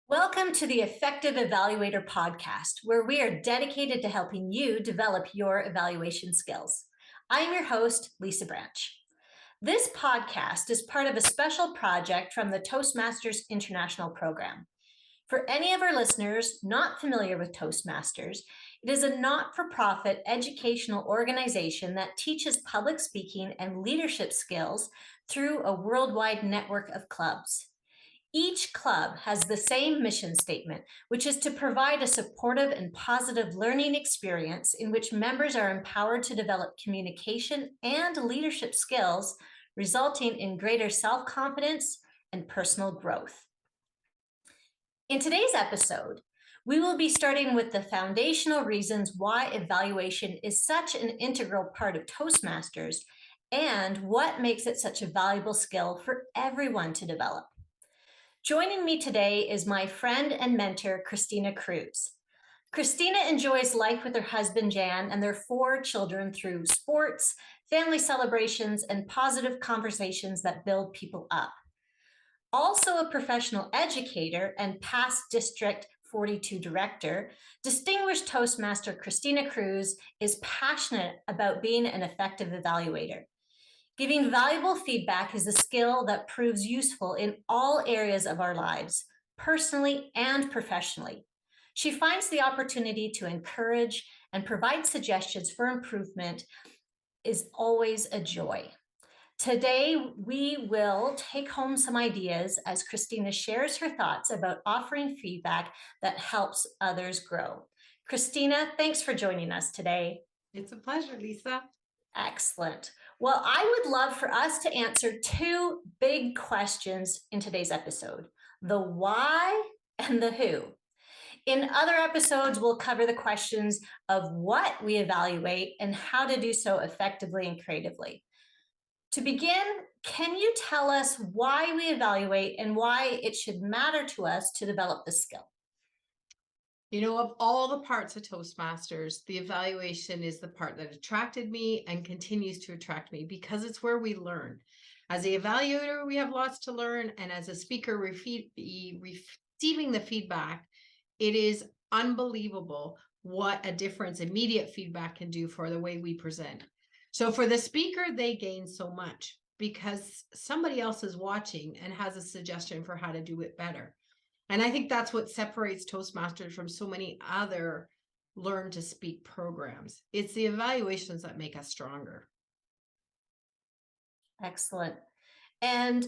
Welcome to the Effective Evaluator podcast, where we are dedicated to helping you develop your evaluation skills. I am your host, Lisa Branch. This podcast is part of a special project from the Toastmasters International Program. For any of our listeners not familiar with Toastmasters, it is a not-for-profit educational organization that teaches public speaking and leadership skills through a worldwide network of clubs. Each club has the same mission statement, which is to provide a supportive and positive learning experience in which members are empowered to develop communication and leadership skills, resulting in greater self-confidence and personal growth. In today's episode, we will be starting with the foundational reasons why evaluation is such an integral part of Toastmasters and what makes it such a valuable skill for everyone to develop. Joining me today is my friend and mentor, Christina Kruis. Christina enjoys life with her husband, Jan, and their 4 children through sports, family celebrations, and positive conversations that build people up. Also a professional educator and past District 42 director, distinguished Toastmaster Christina Kruis is passionate about being an effective evaluator. Giving valuable feedback is a skill that proves useful in all areas of our lives, personally and professionally. She finds the opportunity to encourage and provide suggestions for improvement is always a joy. Today, we will take home some ideas as Christina shares her thoughts about offering feedback that helps others grow. Christina, thanks for joining us today. It's a pleasure, Lisa. Excellent. Well, I would love for us to answer 2 big questions in today's episode, the why and the who. In other episodes, we'll cover the questions of what we evaluate and how to do so effectively and creatively. To begin, can you tell us why we evaluate and why it should matter to us to develop the skill? Of all the parts of Toastmasters, the evaluation is the part that attracted me and continues to attract me because it's where we learn. As the evaluator, we have lots to learn. And as a speaker receiving the feedback, it is unbelievable what a difference immediate feedback can do for the way we present. So for the speaker, they gain so much because somebody else is watching and has a suggestion for how to do it better. And I think that's what separates Toastmasters from so many other learn to speak programs. It's the evaluations that make us stronger. Excellent. And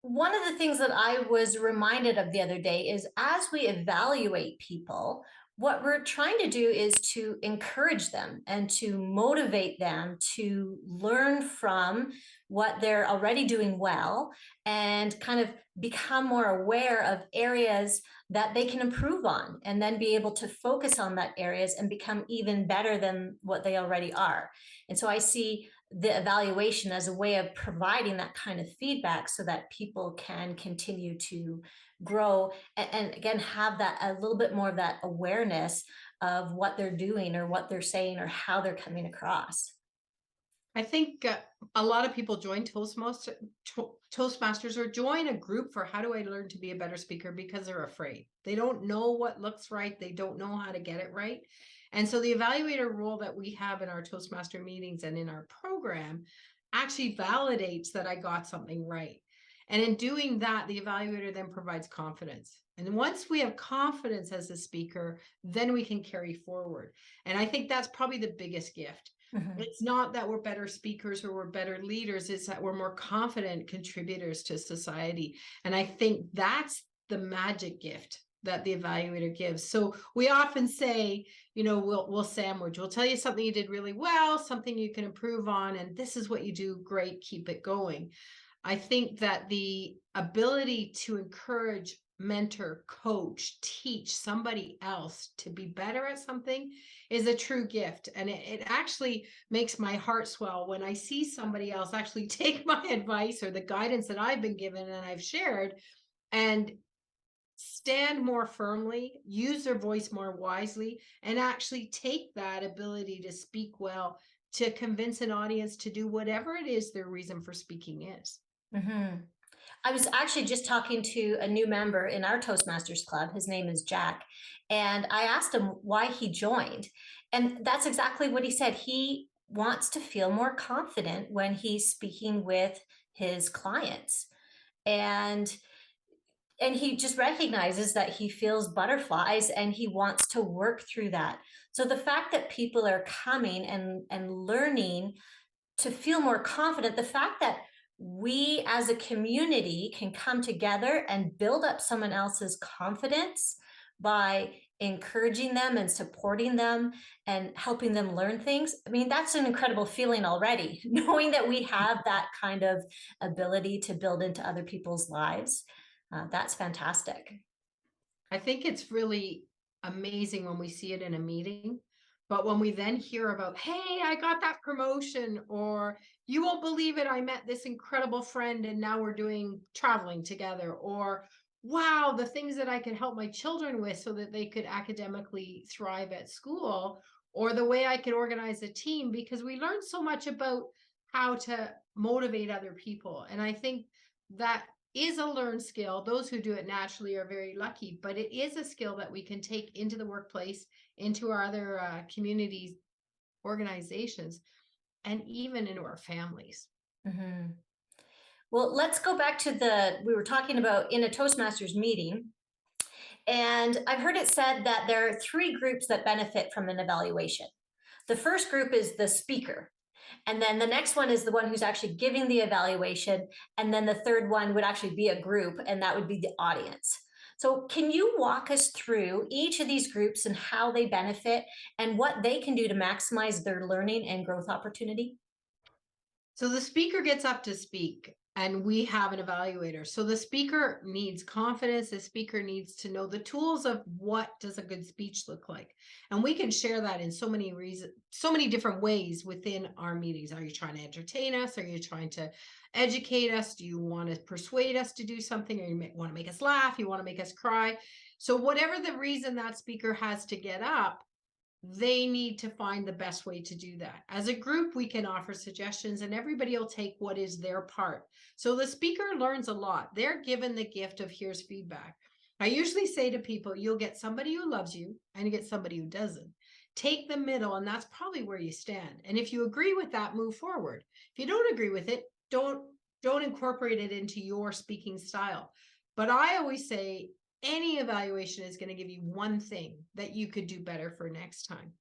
one of the things that I was reminded of the other day is as we evaluate people, what we're trying to do is to encourage them and to motivate them to learn from what they're already doing well and kind of become more aware of areas that they can improve on and then be able to focus on that areas and become even better than what they already are. And so I see the evaluation as a way of providing that kind of feedback so that people can continue to grow and again have that a little bit more of that awareness of what they're doing or what they're saying or how they're coming across. I think a lot of people join Toastmasters or join a group for how do I learn to be a better speaker because they're afraid. They don't know what looks right. They don't know how to get it right. And so the evaluator role that we have in our Toastmaster meetings and in our program actually validates that I got something right. And in doing that, the evaluator then provides confidence. And once we have confidence as a speaker, then we can carry forward. And I think that's probably the biggest gift. It's not that we're better speakers or we're better leaders, it's that we're more confident contributors to society. And I think that's the magic gift that the evaluator gives. So we often say, we'll sandwich. We'll tell you something you did really well, something you can improve on, and this is what you do great, keep it going. I think that the ability to encourage, mentor, coach, teach somebody else to be better at something is a true gift. And it actually makes my heart swell when I see somebody else actually take my advice or the guidance that I've been given and I've shared and stand more firmly, use their voice more wisely, and actually take that ability to speak well to convince an audience to do whatever it is their reason for speaking is. Mm-hmm. I was actually just talking to a new member in our Toastmasters club. His name is Jack. And I asked him why he joined. And that's exactly what he said. He wants to feel more confident when he's speaking with his clients. And he just recognizes that he feels butterflies and he wants to work through that. So the fact that people are coming and learning to feel more confident, the fact that we as a community can come together and build up someone else's confidence by encouraging them and supporting them and helping them learn things. I mean, that's an incredible feeling already, knowing that we have that kind of ability to build into other people's lives. That's fantastic. I think it's really amazing when we see it in a meeting. But when we then hear about, hey, I got that promotion, or you won't believe it, I met this incredible friend and now we're doing traveling together, or wow, the things that I could help my children with so that they could academically thrive at school, or the way I could organize a team, because we learn so much about how to motivate other people. And I think that is a learned skill. Those who do it naturally are very lucky, but it is a skill that we can take into the workplace, into our other communities, organizations, and even into our families. Mhm. Well, let's go back to we were talking about in a Toastmasters meeting. And I've heard it said that there are three groups that benefit from an evaluation. The first group is the speaker. And then the next one is the one who's actually giving the evaluation. And then the third one would actually be a group, and that would be the audience. So, can you walk us through each of these groups and how they benefit and what they can do to maximize their learning and growth opportunity? So the speaker gets up to speak, and we have an evaluator. So the speaker needs confidence. The speaker needs to know the tools of what does a good speech look like. And we can share that in so many reasons, so many different ways within our meetings. Are you trying to entertain us? Are you trying to educate us? Do you want to persuade us to do something? Or you want to make us laugh? You want to make us cry? So whatever the reason that speaker has to get up, they need to find the best way to do that. As a group, we can offer suggestions and everybody will take what is their part. So the speaker learns a lot. They're given the gift of here's feedback. I usually say to people, you'll get somebody who loves you and you get somebody who doesn't. Take the middle, and that's probably where you stand. And if you agree with that, move forward. If you don't agree with it, don't incorporate it into your speaking style. But I always say any evaluation is going to give you one thing that you could do better for next time.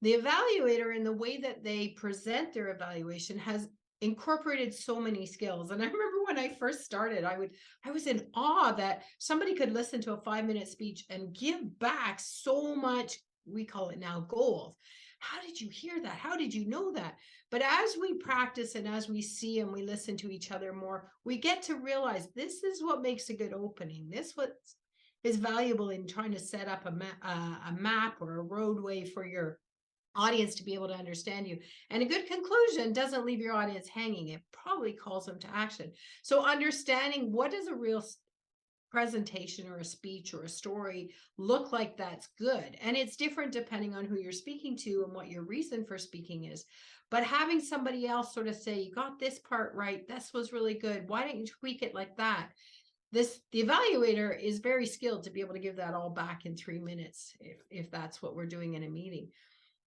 The evaluator, in the way that they present their evaluation, has incorporated so many skills. And I remember when I first started, I was in awe that somebody could listen to a 5-minute speech and give back so much. We call it now gold. How did you hear that? How did you know that? But as we practice and as we see and we listen to each other more, we get to realize this is what makes a good opening. This what is valuable in trying to set up a map or a roadway for your audience to be able to understand you. And a good conclusion doesn't leave your audience hanging. It probably calls them to action. So understanding what does a real presentation or a speech or a story look like, that's good. And it's different depending on who you're speaking to and what your reason for speaking is. But having somebody else sort of say, you got this part right, this was really good, why don't you tweak it like that? The evaluator is very skilled to be able to give that all back in 3 minutes, if that's what we're doing in a meeting.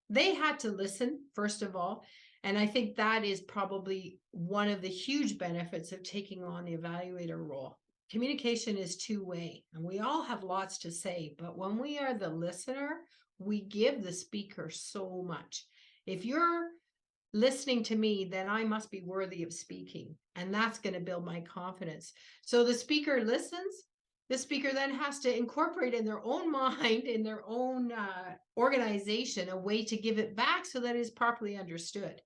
They had to listen, first of all. And I think that is probably one of the huge benefits of taking on the evaluator role. Communication is two-way, and we all have lots to say, but when we are the listener, we give the speaker so much. If you're listening to me, then I must be worthy of speaking. And that's going to build my confidence. So the speaker listens. The speaker then has to incorporate in their own mind, in their own organization, a way to give it back so that it is properly understood.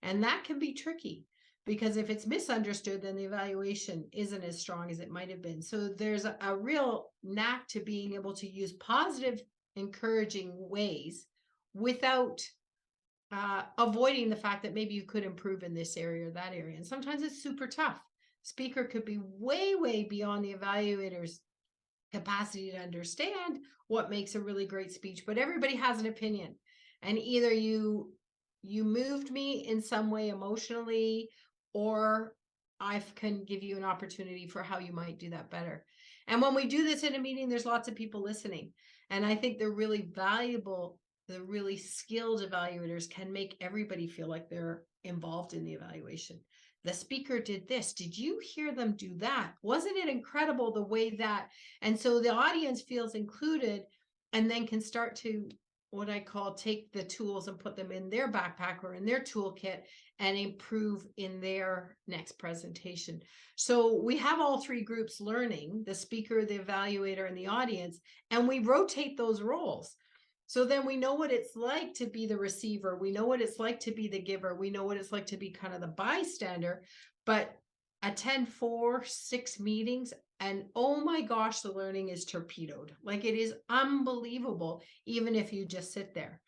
And that can be tricky, because if it's misunderstood, then the evaluation isn't as strong as it might have been. So there's a real knack to being able to use positive, encouraging ways without avoiding the fact that maybe you could improve in this area or that area. And sometimes it's super tough. Speaker could be way, way beyond the evaluator's capacity to understand what makes a really great speech, but everybody has an opinion. And either you moved me in some way emotionally, or I can give you an opportunity for how you might do that better. And when we do this in a meeting, there's lots of people listening. And I think they're really valuable. The really skilled evaluators can make everybody feel like they're involved in the evaluation. The speaker did this. Did you hear them do that? Wasn't it incredible the way that? And so the audience feels included and then can start to, what I call, take the tools and put them in their backpack or in their toolkit and improve in their next presentation. So we have all three groups learning, the speaker, the evaluator, and the audience, and we rotate those roles. So then we know what it's like to be the receiver. We know what it's like to be the giver. We know what it's like to be kind of the bystander, but attend 4, 6 meetings. And oh my gosh, the learning is torpedoed. Like, it is unbelievable, even if you just sit there.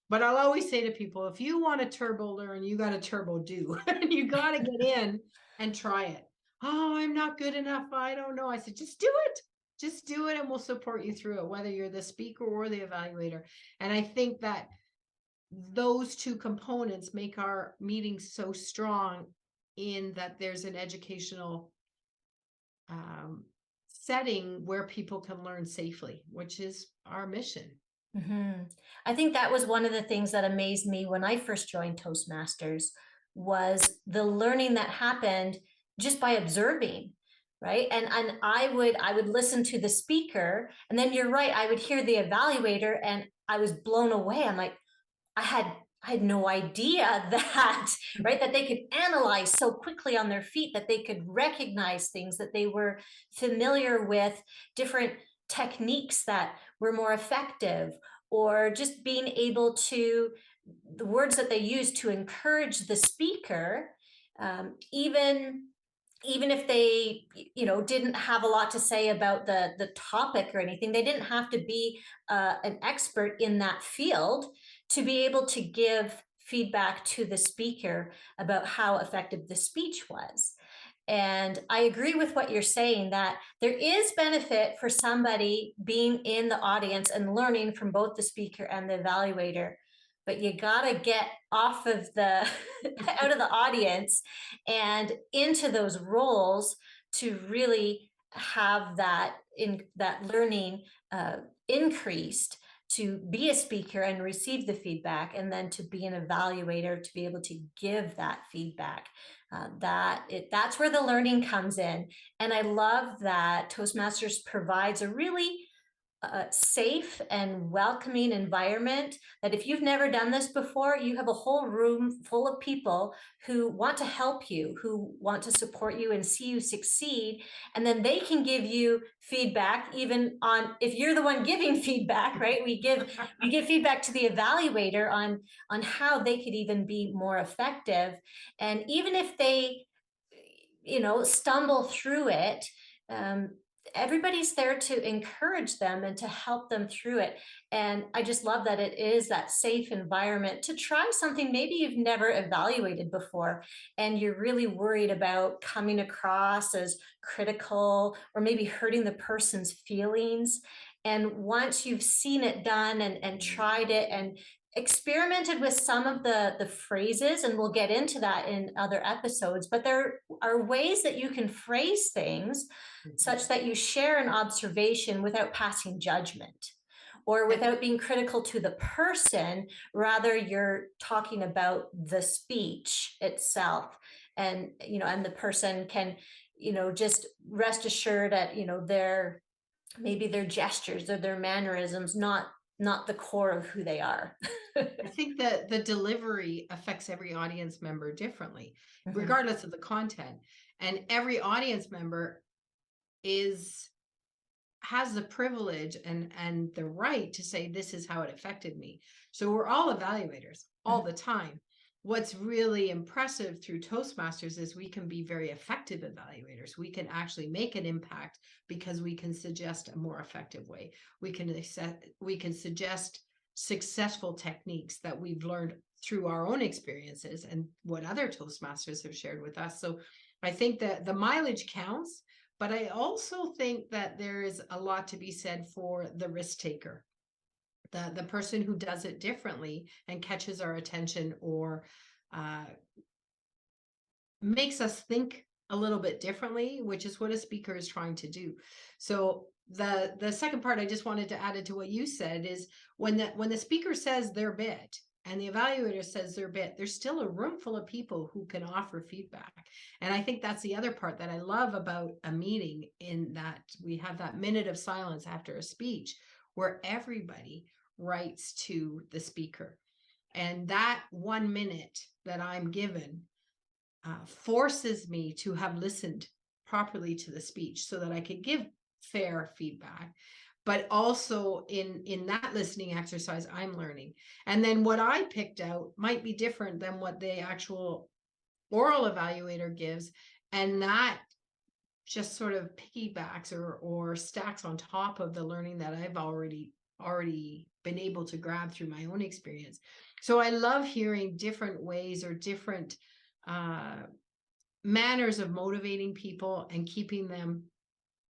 But I'll always say to people, if you want to turbo learn, you got to turbo do. And you got to get in and try it. Oh, I'm not good enough. I don't know. I said, just do it. Just do it and we'll support you through it, whether you're the speaker or the evaluator. And I think that those two components make our meetings so strong, in that there's an educational setting where people can learn safely, which is our mission. I think that was one of the things that amazed me when I first joined Toastmasters, was the learning that happened just by observing, right? And I would listen to the speaker, and then you're right, I would hear the evaluator, and I was blown away. I'm like, I had no idea that, right, that they could analyze so quickly on their feet, that they could recognize things, that they were familiar with different techniques that were more effective, or just being able to, the words that they use to encourage the speaker, even if they, didn't have a lot to say about the topic or anything. They didn't have to be an expert in that field to be able to give feedback to the speaker about how effective the speech was. And I agree with what you're saying, that there is benefit for somebody being in the audience and learning from both the speaker and the evaluator, but you got to get off of the out of the audience and into those roles to really have that learning increased, to be a speaker and receive the feedback, and then to be an evaluator to be able to give that feedback. That's where the learning comes in. And I love that Toastmasters provides a really safe and welcoming environment, that if you've never done this before, you have a whole room full of people who want to help you, who want to support you and see you succeed. And then they can give you feedback, even on, if you're the one giving feedback, right? We give feedback to the evaluator on how they could even be more effective. And even if they, stumble through it, um, everybody's there to encourage them and to help them through it. And I just love that it is that safe environment to try something maybe you've never evaluated before, and you're really worried about coming across as critical or maybe hurting the person's feelings. And once you've seen it done and tried it and experimented with some of the phrases, and we'll get into that in other episodes, but there are ways that you can phrase things such that you share an observation without passing judgment or without being critical to the person. Rather, you're talking about the speech itself. And and the person can, just rest assured that, their, maybe their gestures or their mannerisms, not the core of who they are. I think that the delivery affects every audience member differently, Mhm. regardless of the content. And every audience member has the privilege and the right to say, this is how it affected me. So we're all evaluators all the time. What's really impressive through Toastmasters is we can be very effective evaluators. We can actually make an impact because we can suggest a more effective way. We can suggest successful techniques that we've learned through our own experiences and what other Toastmasters have shared with us. So I think that the mileage counts, but I also think that there is a lot to be said for the risk taker, the person who does it differently and catches our attention, or makes us think a little bit differently, which is what a speaker is trying to do. So the second part I just wanted to add it to what you said is when the speaker says their bit and the evaluator says their bit, there's still a room full of people who can offer feedback. And I think that's the other part that I love about a meeting, in that we have that minute of silence after a speech where everybody writes to the speaker. And that 1 minute that I'm given forces me to have listened properly to the speech so that I could give fair feedback. But also in that listening exercise, I'm learning. And then what I picked out might be different than what the actual oral evaluator gives. And that just sort of piggybacks or stacks on top of the learning that I've already been able to grab through my own experience. So I love hearing different ways or different manners of motivating people and keeping them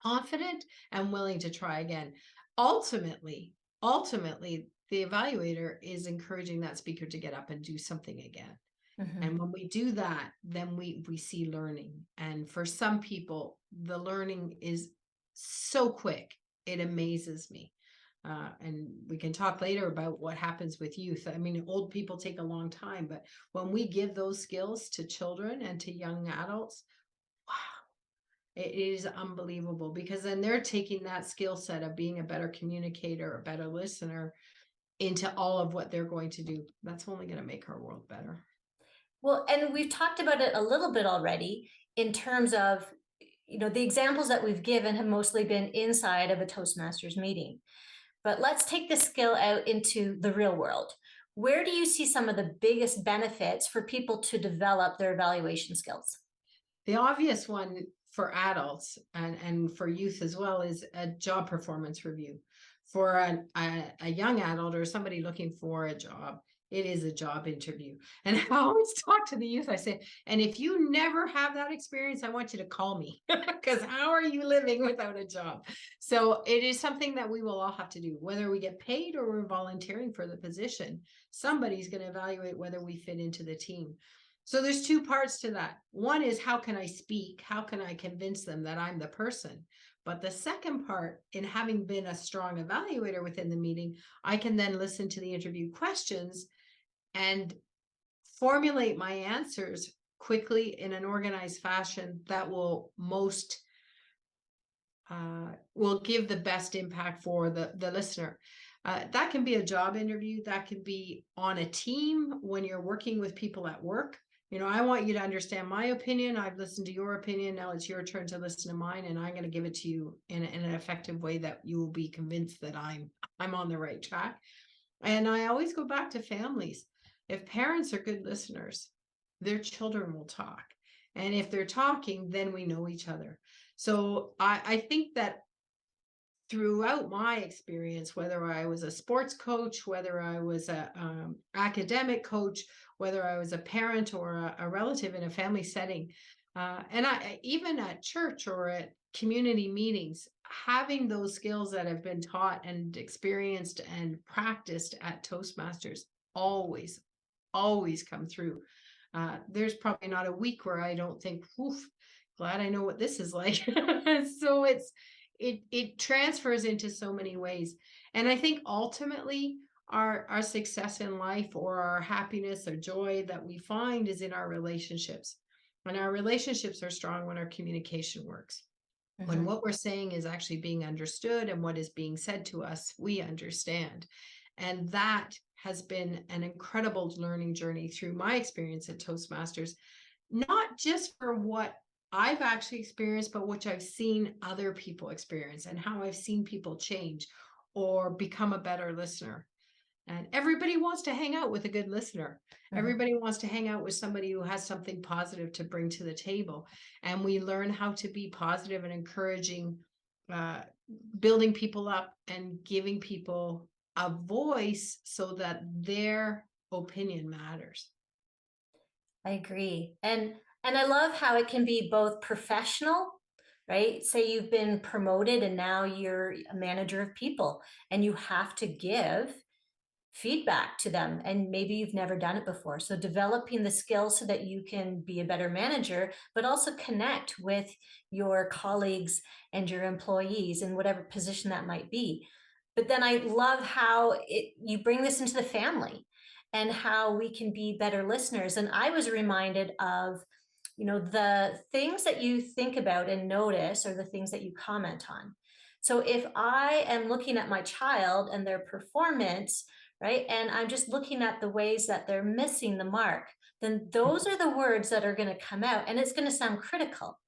confident and willing to try again. Ultimately, the evaluator is encouraging that speaker to get up and do something again. Mhm. And when we do that, then we see learning. And for some people, the learning is so quick, it amazes me. And we can talk later about what happens with youth. I mean, old people take a long time, but when we give those skills to children and to young adults, wow, it is unbelievable, because then they're taking that skill set of being a better communicator, a better listener, into all of what they're going to do. That's only going to make our world better. Well, and we've talked about it a little bit already in terms of, the examples that we've given have mostly been inside of a Toastmasters meeting. But let's take this skill out into the real world. Where do you see some of the biggest benefits for people to develop their evaluation skills? The obvious one for adults and for youth as well is a job performance review. For a young adult or somebody looking for a job, it is a job interview. And I always talk to the youth. I say, and if you never have that experience, I want you to call me, because how are you living without a job? So it is something that we will all have to do, whether we get paid or we're volunteering for the position. Somebody's going to evaluate whether we fit into the team. So there's two parts to that. One is, how can I speak? How can I convince them that I'm the person? But the second part, in having been a strong evaluator within the meeting, I can then listen to the interview questions and formulate my answers quickly in an organized fashion that will give the best impact for the listener. That can be a job interview. That can be on a team when you're working with people at work. I want you to understand my opinion. I've listened to your opinion. Now it's your turn to listen to mine, and I'm going to give it to you in an effective way that you will be convinced that I'm on the right track. And I always go back to families. If parents are good listeners, their children will talk. And if they're talking, then we know each other. So I think that throughout my experience, whether I was a sports coach, whether I was a academic coach, whether I was a parent or a relative in a family setting, and I even at church or at community meetings, having those skills that have been taught and experienced and practiced at Toastmasters always, always come through. There's probably not a week where I don't think, oof, glad I know what this is like. So it transfers into so many ways. And I think ultimately our success in life, or our happiness or joy that we find, is in our relationships. And our relationships are strong when our communication works. When Mhm. what we're saying is actually being understood, and what is being said to us, we understand. And that has been an incredible learning journey through my experience at Toastmasters, not just for what I've actually experienced, but which I've seen other people experience, and how I've seen people change or become a better listener. And everybody wants to hang out with a good listener. Mhm. Everybody wants to hang out with somebody who has something positive to bring to the table. And we learn how to be positive and encouraging, uh, building people up and giving people a voice so that their opinion matters. I agree. And I love how it can be both professional, right? Say you've been promoted and now you're a manager of people and you have to give. feedback to them, and maybe you've never done it before. So developing the skills so that you can be a better manager, but also connect with your colleagues and your employees in whatever position that might be. But then I love how you bring this into the family and how we can be better listeners. And I was reminded of, the things that you think about and notice are the things that you comment on. So if I am looking at my child and their performance, right, and I'm just looking at the ways that they're missing the mark, then those are the words that are going to come out, and it's going to sound critical.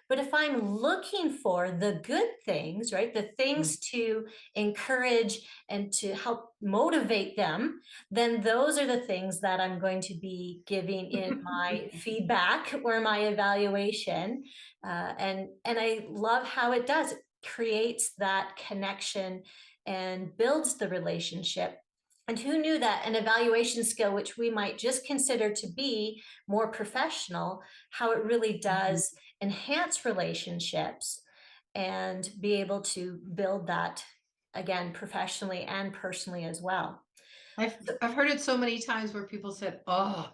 But if I'm looking for the good things, right, the Mm. things to encourage and to help motivate them, then those are the things that I'm going to be giving in my feedback or my evaluation. And I love how it does. It creates that connection and builds the relationship. And who knew that an evaluation skill, which we might just consider to be more professional, how it really Mhm. does enhance relationships and be able to build that again professionally and personally as well. I've So, I've heard it so many times where people said, "Oh,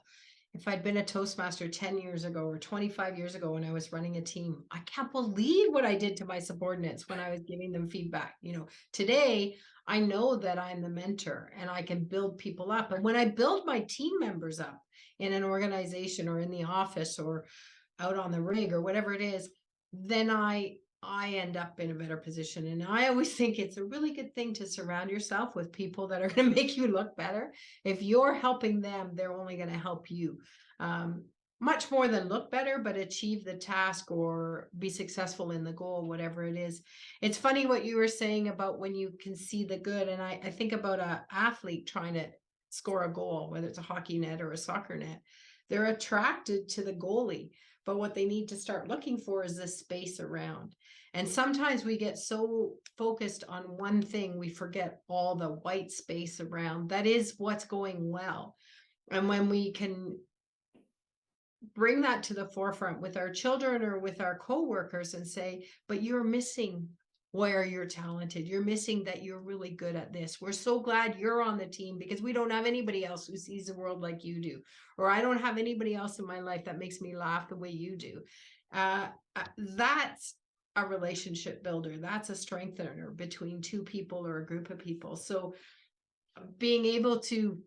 if I'd been a Toastmaster 10 years ago or 25 years ago when I was running a team, I can't believe what I did to my subordinates when I was giving them feedback." Today I know that I'm the mentor and I can build people up. And when I build my team members up in an organization or in the office or out on the rig or whatever it is, then I end up in a better position. And I always think it's a really good thing to surround yourself with people that are going to make you look better. If you're helping them, they're only going to help you. Um, Much more than look better, but achieve the task or be successful in the goal, whatever it is. It's funny what you were saying about when you can see the good. And I think about an athlete trying to score a goal, whether it's a hockey net or a soccer net. They're attracted to the goalie, but what they need to start looking for is the space around. And sometimes we get so focused on one thing, we forget all the white space around. That is what's going well. And when we can bring that to the forefront with our children or with our coworkers and say, but you're missing where you're talented. You're missing that you're really good at this. We're so glad you're on the team because we don't have anybody else who sees the world like you do. Or I don't have anybody else in my life that makes me laugh the way you do. That's a relationship builder. That's a strengthener between two people or a group of people. So being able to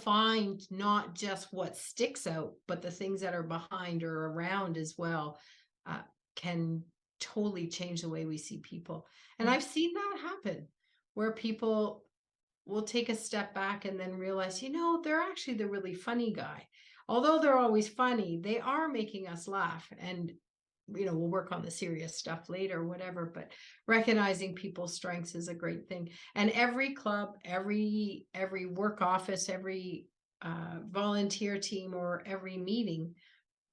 find not just what sticks out, but the things that are behind or around as well, uh, can totally change the way we see people. And mm, I've seen that happen where people will take a step back and then realize, they're actually the really funny guy. Although they're always funny, they are making us laugh. And we'll work on the serious stuff later, whatever, but recognizing people's strengths is a great thing. And every club, every work office, every volunteer team or every meeting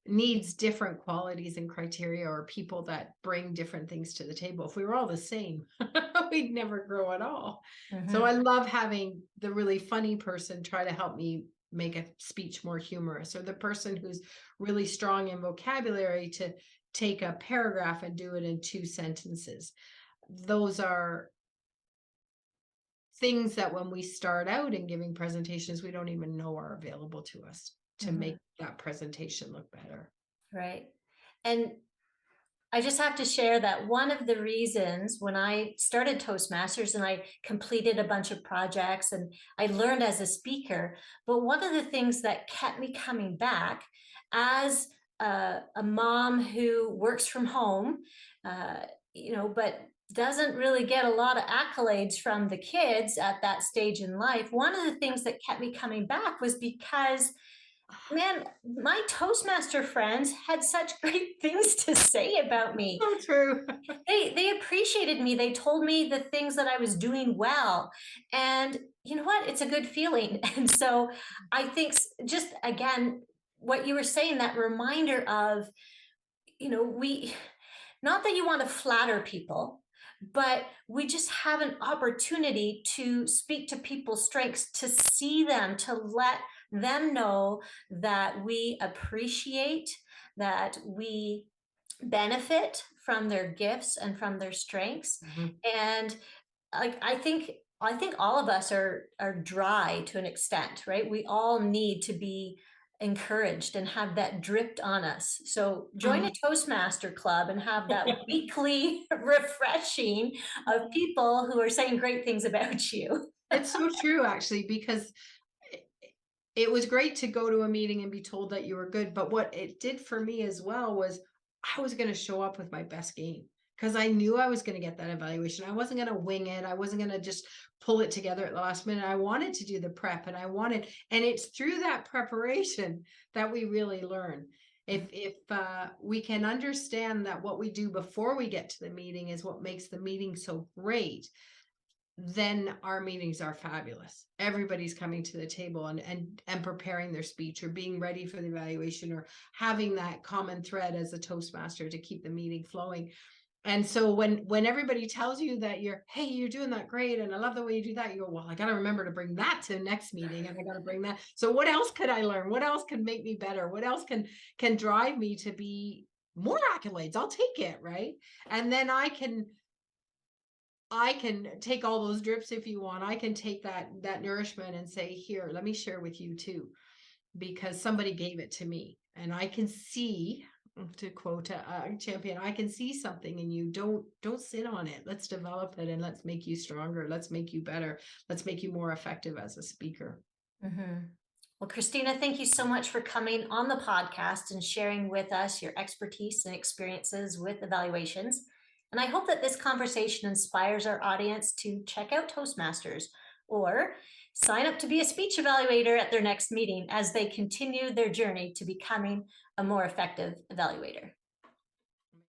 needs different qualities and criteria or people that bring different things to the table. If we were all the same, we'd never grow at all. So mhm. I love having the really funny person try to help me make a speech more humorous, or the person who's really strong in vocabulary to take a paragraph and do it in 2 sentences. Those are things that when we start out in giving presentations, we don't even know are available to us to make Mhm. that presentation look better. Right. And I just have to share that one of the reasons when I started Toastmasters and I completed a bunch of projects and I learned as a speaker, but one of the things that kept me coming back as a mom who works from home, uh, but doesn't really get a lot of accolades from the kids at that stage in life. One of the things that kept me coming back was because, man, my Toastmaster friends had such great things to say about me. So true. They appreciated me. They told me the things that I was doing well. And you know what? It's a good feeling. And so I think just again, what you were saying, that reminder of, we not that you want to flatter people, but we just have an opportunity to speak to people's strengths, to see them, to let them know that we appreciate, that we benefit from their gifts and from their strengths. Mhm. And like I think I think all of us are dry to an extent, right? We all need to be encouraged and have that dripped on us. So join a Mhm. Toastmaster club and have that weekly refreshing of people who are saying great things about you. It's so true, actually, because it it was great to go to a meeting and be told that you were good, but what it did for me as well was I was gonna show up with my best game because I knew I was gonna get that evaluation. I wasn't gonna wing it. I wasn't gonna just pull it together at the last minute. I wanted to do the prep and and it's through that preparation that we really learn. If we can understand that what we do before we get to the meeting is what makes the meeting so great, then our meetings are fabulous. Everybody's coming to the table and preparing their speech or being ready for the evaluation or having that common thread as a Toastmaster to keep the meeting flowing. And so when everybody tells you that hey, you're doing that great and I love the way you do that, you go, well, I got to remember to bring that to the next meeting and I got to bring that. So what else could I learn? What else can make me better? What else can drive me to be more accolades? I'll take it, right? And then I can take all those drips if you want. I can take that nourishment and say, here, let me share with you too, because somebody gave it to me. And I can see, to quote a champion, I can see something in you. Don't sit on it. Let's develop it and let's make you stronger. Let's make you better. Let's make you more effective as a speaker. Mhm. Well, Christina, thank you so much for coming on the podcast and sharing with us your expertise and experiences with evaluations. And I hope that this conversation inspires our audience to check out Toastmasters or sign up to be a speech evaluator at their next meeting as they continue their journey to becoming a more effective evaluator.